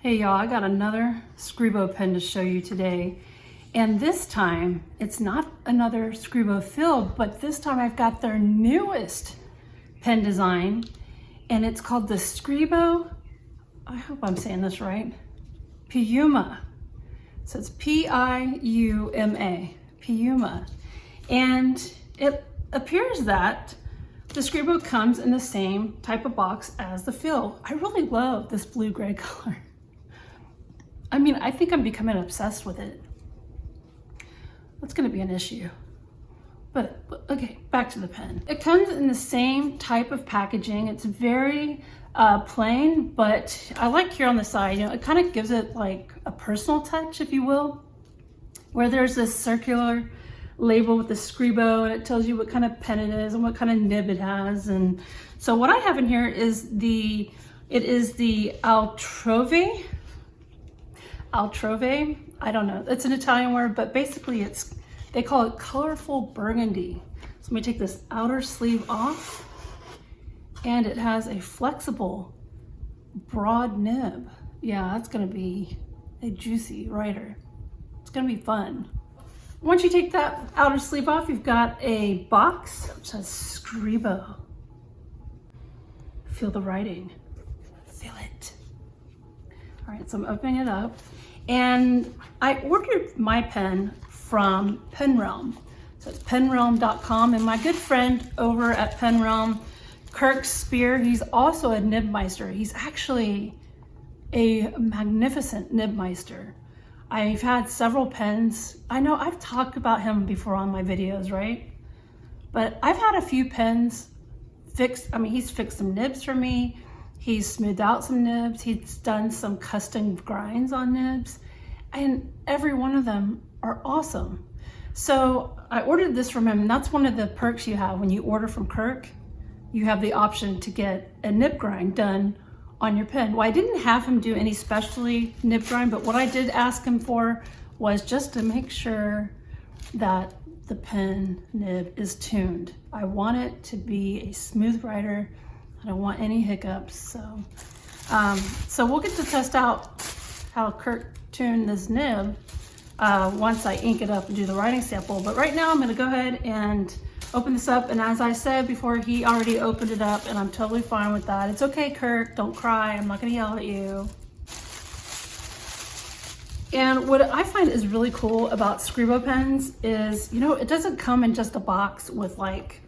Hey y'all, I got another Scribo pen to show you today. And this time, it's not another Scribo fill, but this time I've got their newest pen design. And it's called the Scribo, I hope I'm saying this right, Piuma. So it's P-I-U-M-A, Piuma. And it appears that the Scribo comes in the same type of box as the fill. I really love this blue-gray color. I mean, I think I'm becoming obsessed with it. That's gonna be an issue. But okay, back to the pen. It comes in the same type of packaging. It's very plain, but I like here on the side, you know, it kind of gives it like a personal touch, if you will, where there's this circular label with the Scribo and it tells you what kind of pen it is and what kind of nib it has. And so what I have in here is the Altrove. Altrove, I don't know, it's an Italian word, but basically they call it colorful Burgundy. So let me take this outer sleeve off, and it has a flexible broad nib. Yeah, that's gonna be a juicy writer. It's gonna be fun. Once you take that outer sleeve off, you've got a box which says Scribo. Feel the writing, feel it. All right, so I'm opening it up. And I ordered my pen from PenRealm. So it's PenRealm.com, and my good friend over at PenRealm, Kirk Speer, he's also a nibmeister. He's actually a magnificent nibmeister. I've had several pens. I know I've talked about him before on my videos, right? But I've had a few pens fixed. I mean, he's fixed some nibs for me. He's smoothed out some nibs. He's done some custom grinds on nibs, and every one of them are awesome. So I ordered this from him, and that's one of the perks you have when you order from Kirk. You have the option to get a nib grind done on your pen. Well, I didn't have him do any specialty nib grind, but what I did ask him for was just to make sure that the pen nib is tuned. I want it to be a smooth writer. I don't want any hiccups, so we'll get to test out how Kirk tuned this nib once I ink it up and do the writing sample. But right now I'm gonna go ahead and open this up, and as I said before, he already opened it up, and I'm totally fine with that. It's okay, Kirk, don't cry, I'm not gonna yell at you. And what I find is really cool about Scribo pens is, you know, it doesn't come in just a box with like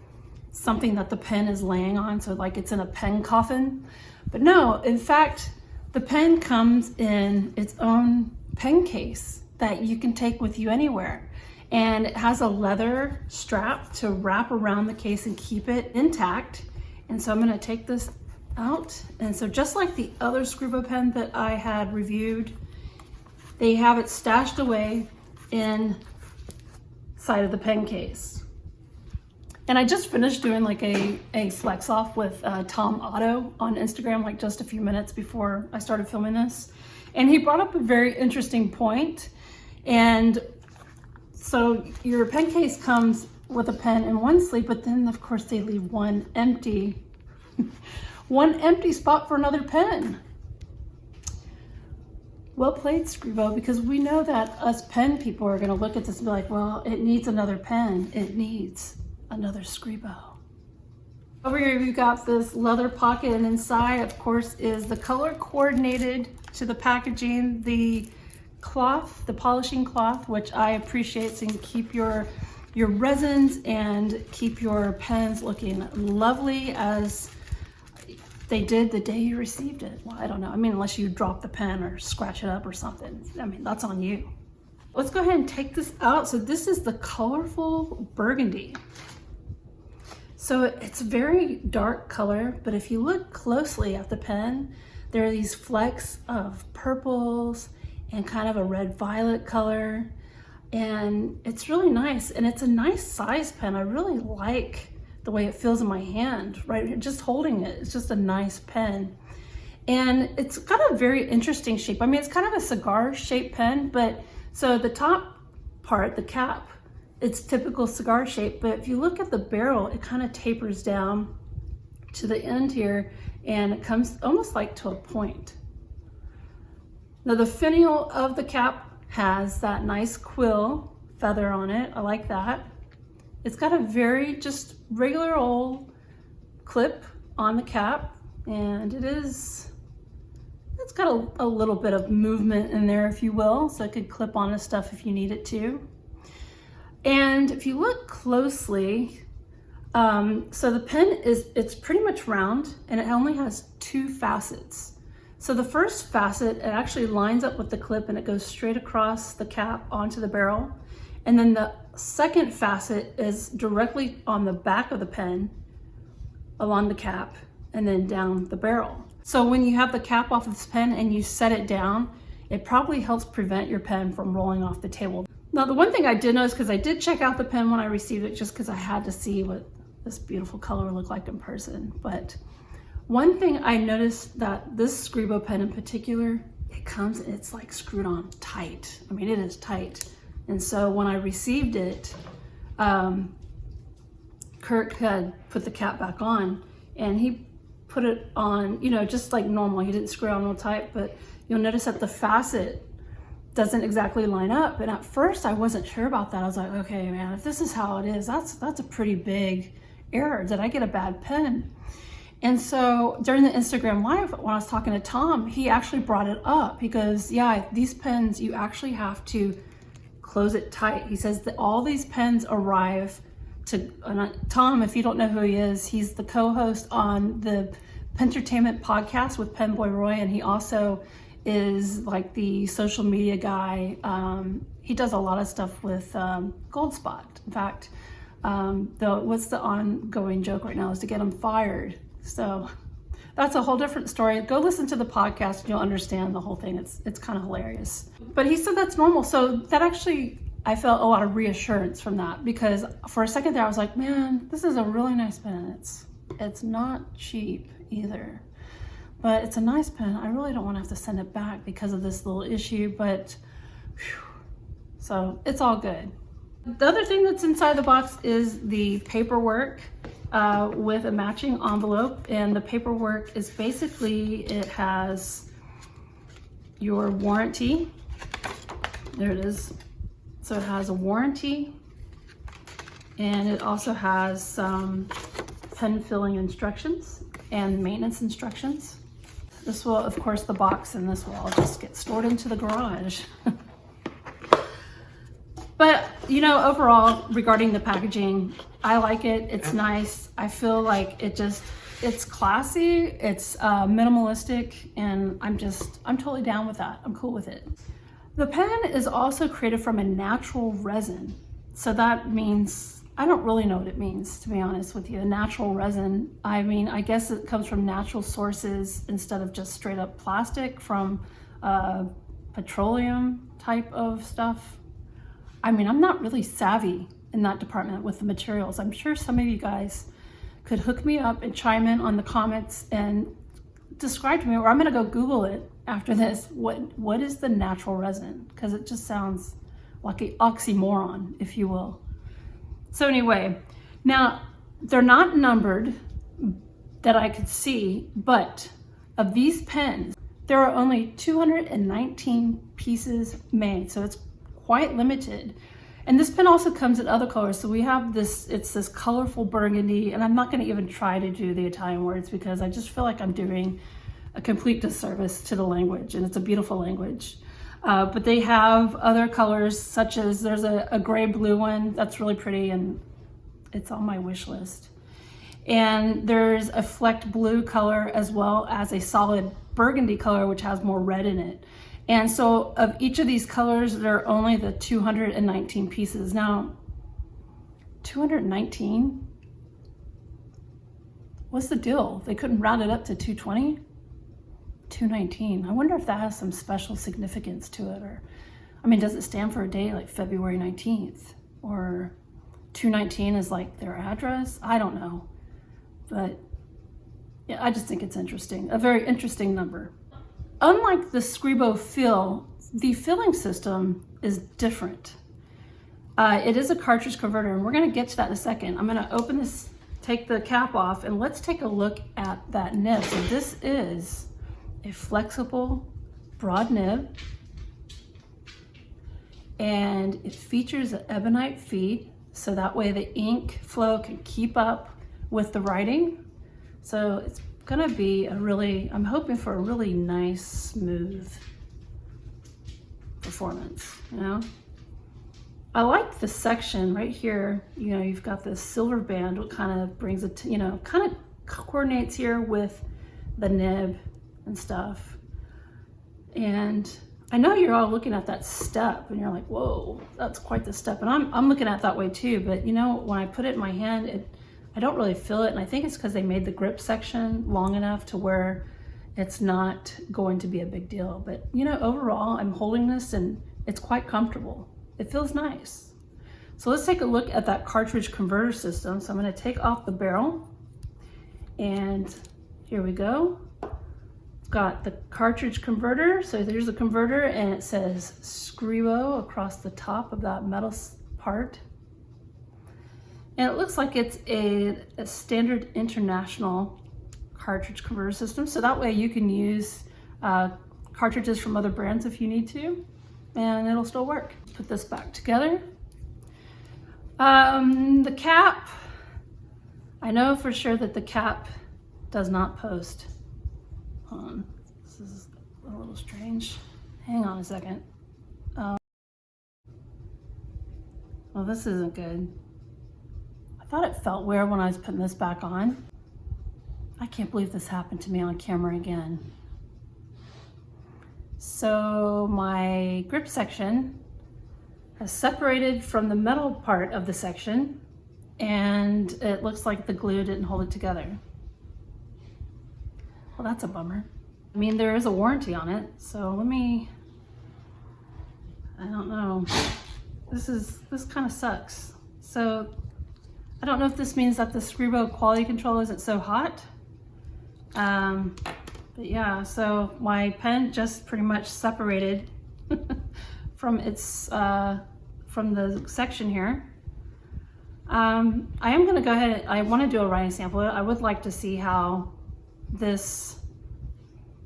something that the pen is laying on, so like it's in a pen coffin. But no, in fact, the pen comes in its own pen case that you can take with you anywhere. And it has a leather strap to wrap around the case and keep it intact. And so I'm gonna take this out. And so just like the other Scribo pen that I had reviewed, they have it stashed away inside of the pen case. And I just finished doing like a flex off with Tom Otto on Instagram, like just a few minutes before I started filming this. And he brought up a very interesting point. And so your pen case comes with a pen in one sleeve, but then of course they leave one empty spot for another pen. Well played, Scribo, because we know that us pen people are gonna look at this and be like, well, it needs another pen. It needs another Scribo. Over here we've got this leather pocket, and inside of course is the color coordinated to the packaging, the cloth, the polishing cloth, which I appreciate, so you can keep your resins and keep your pens looking lovely as they did the day you received it. Well, I don't know, I mean, unless you drop the pen or scratch it up or something, I mean, that's on you. Let's go ahead and take this out. So this is the colorful Burgundy. So it's a very dark color, but if you look closely at the pen, there are these flecks of purples and kind of a red violet color. And it's really nice, and it's a nice size pen. I really like the way it feels in my hand, right? Just holding it, it's just a nice pen. And it's got a very interesting shape. I mean, it's kind of a cigar shaped pen, but so the top part, the cap, it's typical cigar shape, but if you look at the barrel, it kind of tapers down to the end here, and it comes almost like to a point. Now the finial of the cap has that nice quill feather on it. I like that. It's got a very just regular old clip on the cap, and it's got a little bit of movement in there, if you will, so it could clip onto stuff if you need it to. And if you look closely, so the pen it's pretty much round, and it only has 2 facets. So the first facet, it actually lines up with the clip and it goes straight across the cap onto the barrel. And then the second facet is directly on the back of the pen, along the cap, and then down the barrel. So when you have the cap off of this pen and you set it down, it probably helps prevent your pen from rolling off the table. Now the one thing I did notice, because I did check out the pen when I received it, just because I had to see what this beautiful color looked like in person, but one thing I noticed, that this Scribo pen in particular, it's like screwed on tight. I mean, it is tight. And so when I received it, Kirk had put the cap back on, and he put it on, you know, just like normal. He didn't screw it on real tight, but you'll notice that the facet doesn't exactly line up. And at first I wasn't sure about that. I was like, okay, man, if this is how it is, that's a pretty big error. Did I get a bad pen? And so during the Instagram live, when I was talking to Tom, he actually brought it up. He goes, yeah, these pens, you actually have to close it tight. He says that all these pens arrive to, Tom, if you don't know who he is, he's the co-host on the Pentertainment podcast with Penboy Roy, and he also is like the social media guy. He does a lot of stuff with Goldspot. In fact, what's the ongoing joke right now is to get him fired. So that's a whole different story. Go listen to the podcast and you'll understand the whole thing. It's kind of hilarious. But he said that's normal. So that actually, I felt a lot of reassurance from that, because for a second there I was like, man, this is a really nice pen. It's not cheap either, but it's a nice pen. I really don't want to have to send it back because of this little issue, but whew, so it's all good. The other thing that's inside the box is the paperwork with a matching envelope, and the paperwork is basically, it has your warranty. There it is. So it has a warranty, and it also has some pen filling instructions and maintenance instructions. This will, of course, the box and this will all just get stored into the garage. But, you know, overall, regarding the packaging, I like it. It's nice. I feel like it's classy, it's minimalistic, and I'm totally down with that. I'm cool with it. The pen is also created from a natural resin. So that means, I don't really know what it means, to be honest with you. A natural resin, I mean, I guess it comes from natural sources instead of just straight up plastic from petroleum type of stuff. I mean, I'm not really savvy in that department with the materials. I'm sure some of you guys could hook me up and chime in on the comments and describe to me, or I'm gonna go Google it after this. What is the natural resin? Because it just sounds like an oxymoron, if you will. So anyway, now they're not numbered that I could see, but of these pens, there are only 219 pieces made, so it's quite limited. And this pen also comes in other colors. So we have this, it's this colorful burgundy, and I'm not gonna even try to do the Italian words because I just feel like I'm doing a complete disservice to the language, and it's a beautiful language. But they have other colors, such as there's a gray blue one that's really pretty, and it's on my wish list. And there's a flecked blue color as well as a solid burgundy color, which has more red in it. And so of each of these colors, there are only the 219 pieces. Now, 219? What's the deal? They couldn't round it up to 220? 219. I wonder if that has some special significance to it, or, I mean, does it stand for a day like February 19th? Or 219 is like their address? I don't know. But yeah, I just think it's interesting. A very interesting number. Unlike the Scribo fill, the filling system is different. It is a cartridge converter, and we're gonna get to that in a second. I'm gonna open this, take the cap off, and let's take a look at that nib. So this is a flexible broad nib, and it features an ebonite feed, so that way the ink flow can keep up with the writing. So it's gonna be I'm hoping for a really nice, smooth performance, you know? I like the section right here. You know, you've got this silver band, what kind of brings it to, you know, kind of coordinates here with the nib and stuff. And I know you're all looking at that step and you're like, whoa, that's quite the step. And I'm looking at it that way too, but you know, when I put it in my hand, I don't really feel it. And I think it's because they made the grip section long enough to where it's not going to be a big deal. But you know, overall, I'm holding this and it's quite comfortable. It feels nice. So let's take a look at that cartridge converter system. So I'm going to take off the barrel, and here we go. It's got the cartridge converter. So there's the converter, and it says Scribo across the top of that metal part. And it looks like it's a standard international cartridge converter system. So that way you can use cartridges from other brands if you need to, and it'll still work. Put this back together. The cap, I know for sure that the cap does not post. Hold on, this is a little strange. Hang on a second. Well, this isn't good. I thought it felt weird when I was putting this back on. I can't believe this happened to me on camera again. So my grip section has separated from the metal part of the section, and it looks like the glue didn't hold it together. Well, that's a bummer. I mean, there is a warranty on it, so I don't know. This kind of sucks. So I don't know if this means that the Scribo quality control isn't so hot. But yeah, so my pen just pretty much separated from from the section here. I am gonna go ahead, I wanna do a writing sample. I would like to see how this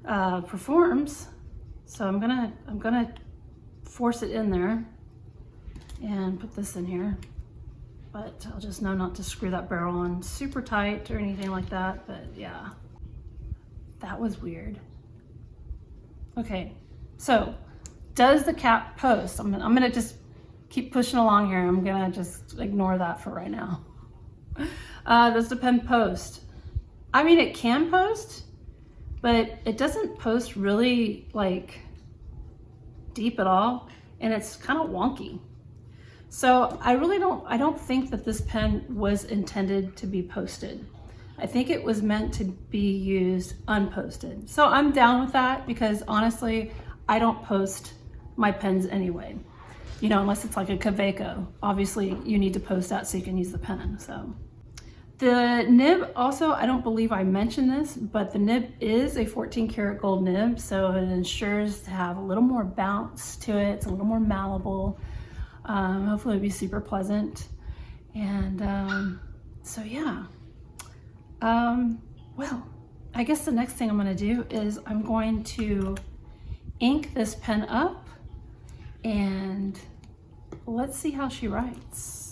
performs. So I'm gonna force it in there and put this in here. But I'll just know not to screw that barrel on super tight or anything like that, but yeah. That was weird. Okay, so does the cap post? I'm gonna just keep pushing along here. I'm gonna just ignore that for right now. Does the pen post? I mean, it can post, but it doesn't post really like deep at all, and it's kind of wonky. So I don't think that this pen was intended to be posted. I think it was meant to be used unposted. So I'm down with that because honestly, I don't post my pens anyway. You know, unless it's like a Kaweco. Obviously, you need to post that so you can use the pen, so. The nib also, I don't believe I mentioned this, but the nib is a 14 karat gold nib, so it ensures to have a little more bounce to it. It's a little more malleable. Hopefully it'll be super pleasant. And so yeah. Well, I guess the next thing I'm going to do is I'm going to ink this pen up, and let's see how she writes.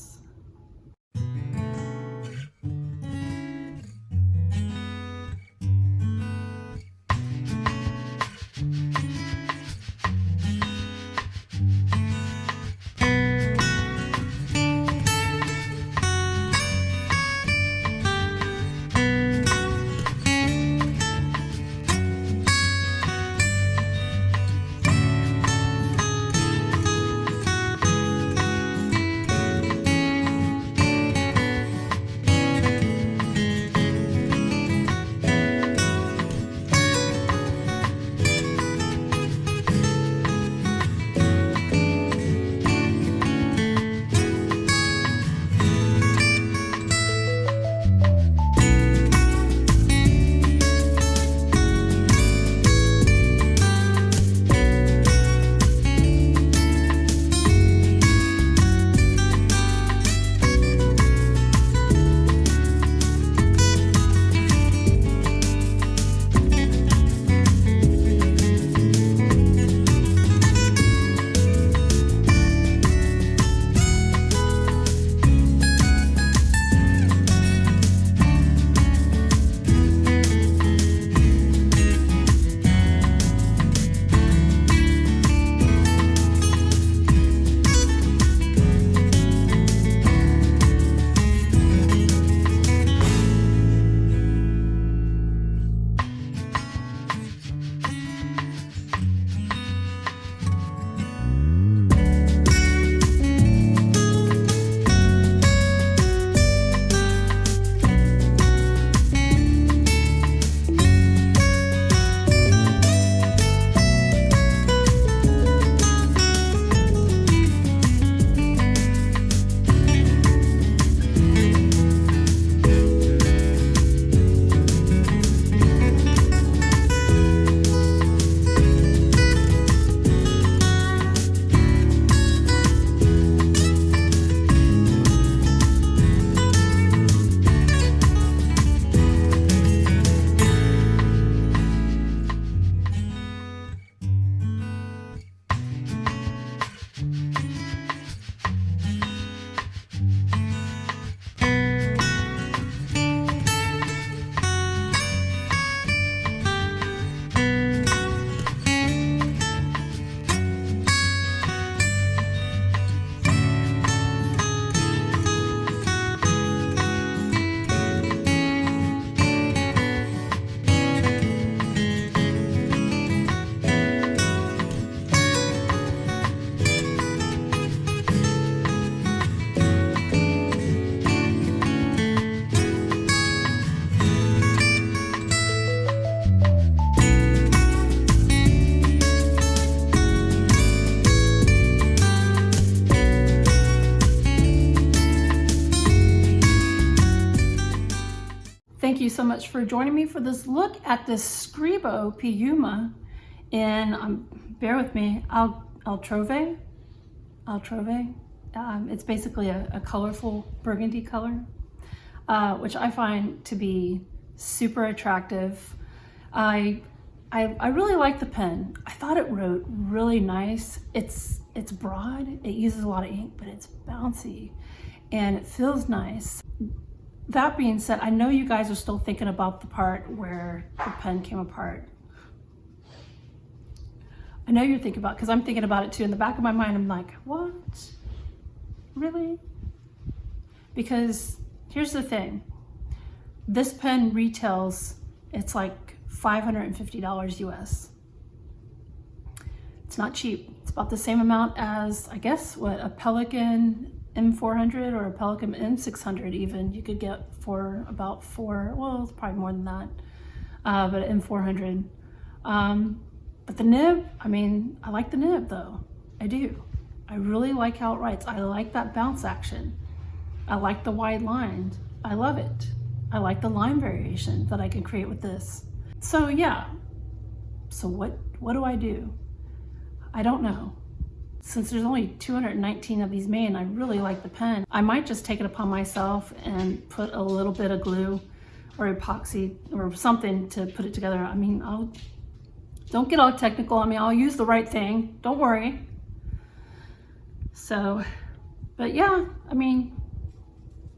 thank you so much for joining me for this look at this Scribo Piuma in, bear with me, Altrove. It's basically a colorful burgundy color, which I find to be super attractive. I really like the pen. I thought it wrote really nice. It's broad, it uses a lot of ink, but it's bouncy and it feels nice. That being said, I know you guys are still thinking about the part where the pen came apart. I know you're thinking about it, because I'm thinking about it too. In the back of my mind, I'm like, what? Really? Because here's the thing. This pen retails, it's like $550 US. It's not cheap. It's about the same amount as, I guess, what a Pelican M400 or a Pelican M600 even you could get for about well, it's probably more than that, but M400. But the nib, I mean, I like the nib though. I do. I really like how it writes. I like that bounce action. I like the wide lines. I love it. I like the line variation that I can create with this. So yeah, so what do I do? I don't know. Since there's only 219 of these made and I really like the pen, I might just take it upon myself and put a little bit of glue or epoxy or something to put it together. I mean, don't get all technical. I mean, I'll use the right thing. Don't worry. So, but yeah, I mean,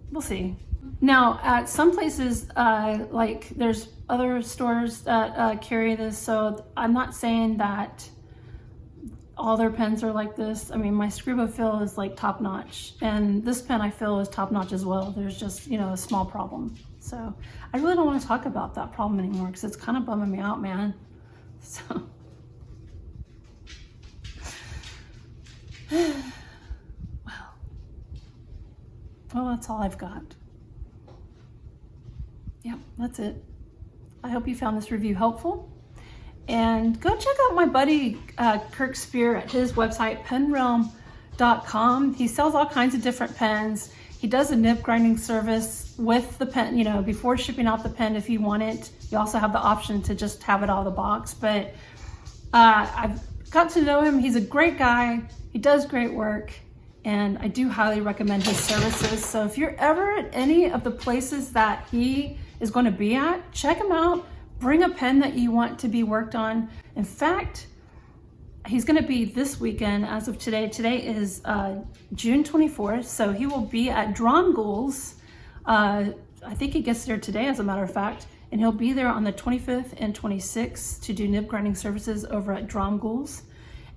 we'll see. Now, at some places, like there's other stores that carry this, so I'm not saying that all their pens are like this. I mean, my Scribo feel is like top notch, and this pen I feel is top notch as well. There's just, you know, a small problem. So I really don't want to talk about that problem anymore because it's kind of bumming me out, man. So, well, that's all I've got. Yeah, that's it. I hope you found this review helpful. And go check out my buddy Kirk Speer at his website, PenRealm.com. He sells all kinds of different pens. He does a nib grinding service with the pen, you know, before shipping out the pen if you want it. You also have the option to just have it out of the box. But I've got to know him. He's a great guy. He does great work. And I do highly recommend his services. So if you're ever at any of the places that he is going to be at, check him out. Bring a pen that you want to be worked on. In fact, he's going to be this weekend as of today. Today is June 24th, so he will be at Dromgool's. I think he gets there today, as a matter of fact, and he'll be there on the 25th and 26th to do nib grinding services over at Dromgool's.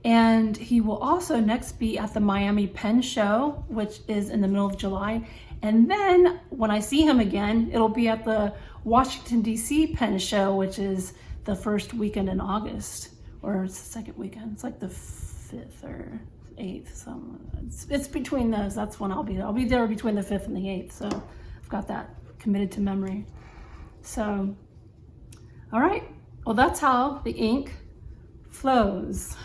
And he will also next be at the Miami Pen Show, which is in the middle of July. And then when I see him again, it'll be at the Washington, D.C. Pen Show, which is the first weekend in August, or it's the second weekend. It's like the 5th or 8th. So it's between those. That's when I'll be there. I'll be there between the 5th and the 8th. So I've got that committed to memory. So, all right. Well, that's how the ink flows.